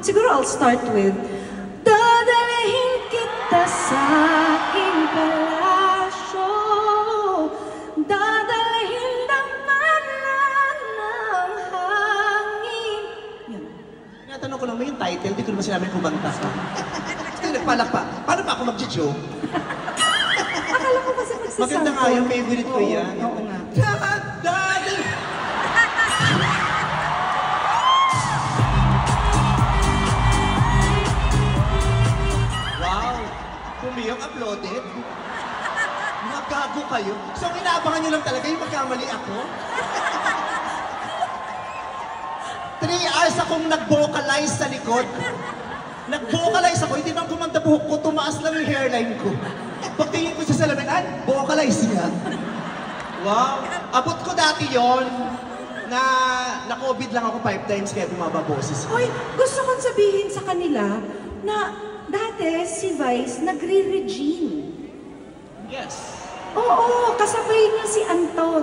siguro I'll start with dadalhin kita sa aking palasyo, dadalhin naman ng hangin. Yan. Tinatanong ko lang mo yung title, di ko naman sinabi kumanta. Kasi nagpalak pa. Paano pa ako mag-joke? Akala ko kasi magsasample. Maganda nga yung favorite ko yan. Oo nga. Wow! Pumiyok uploaded? Mga gago kayo. So, ang inaabangan nyo lang talaga yung magkamali ako? 3 hours akong nag-vocalize sa likod. Nag-vocalize ako, hindi naman kumanta buhok ko, tumaas lang yung hairline ko. Pagtingin ko sa salamin, vocalize niya. Wow! Abot ko dati yon na COVID lang ako 5 times kaya bumaba boses. Hoy, gusto kong sabihin sa kanila na dati si Vice nagre-regime. Yes. Oo, kasabay niya si Anton.